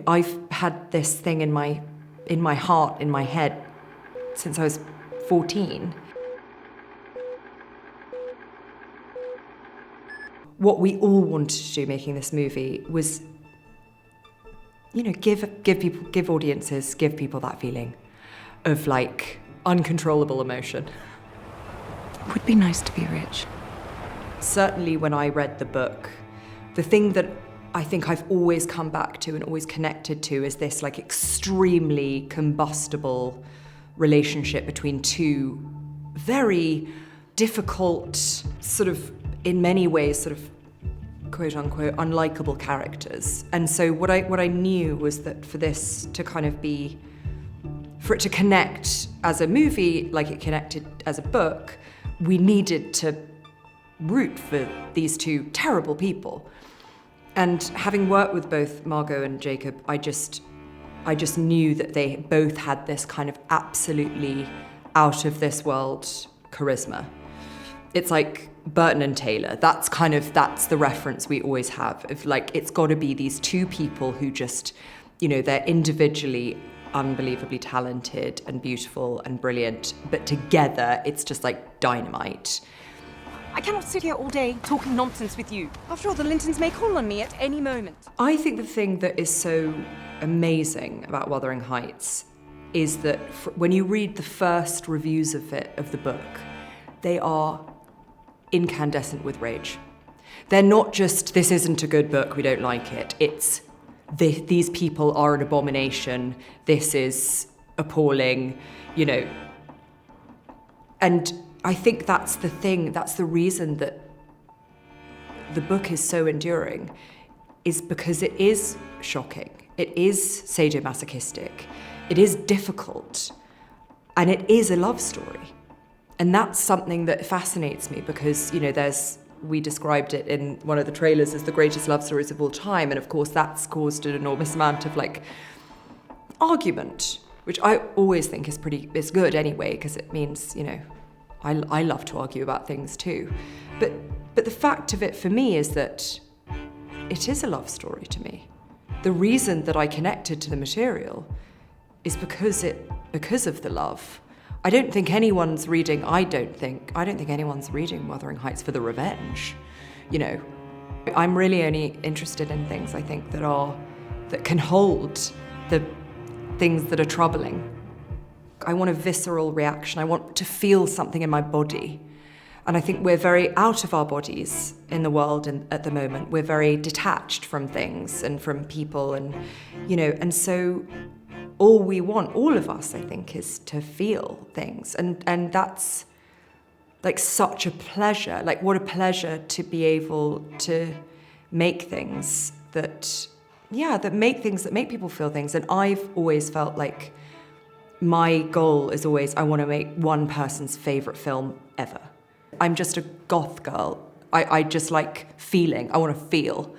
I've had this thing in my heart, in my head, since I was 14. What we all wanted to do making this movie was, give audiences, give people that feeling of like uncontrollable emotion. It would be nice to be rich. Certainly when I read the book, the thing that I think I've always come back to and always connected to is this like extremely combustible relationship between two very difficult, sort of, in many ways, sort of, quote unquote, unlikable characters. And so what I knew was that for this to kind of be, for it to connect as a movie like it connected as a book, we needed to root for these two terrible people. And having worked with both Margot and Jacob, I just knew that they both had this kind of absolutely out of this world charisma. It's like Burton and Taylor. That's the reference we always have of like, it's got to be these two people who just, they're individually unbelievably talented and beautiful and brilliant, but together it's just like dynamite. I cannot sit here all day talking nonsense with you. After all, the Lintons may call on me at any moment. I think the thing that is so amazing about Wuthering Heights is that when you read the first reviews of the book, they are incandescent with rage. They're not just, this isn't a good book, we don't like it. It's, these people are an abomination, this is appalling, And I think that's the thing, that's the reason that the book is so enduring, is because it is shocking, it is sadomasochistic, it is difficult, and it is a love story. And that's something that fascinates me because, we described it in one of the trailers as the greatest love stories of all time, and of course that's caused an enormous amount of argument, which I always think is good anyway, because it means, I love to argue about things too. But the fact of it for me is that it is a love story to me. The reason that I connected to the material is because of the love. I don't think anyone's reading Wuthering Heights for the revenge. I'm really only interested in things I think that can hold the things that are troubling. I want a visceral reaction. I want to feel something in my body. And I think we're very out of our bodies in the world at the moment. We're very detached from things and from people and so all we want, all of us, I think, is to feel things. And that's like such a pleasure. Like what a pleasure to be able to make things that make people feel things. And I've always felt like my goal is always, I want to make one person's favorite film ever. I'm just a goth girl. I just like feeling. I want to feel.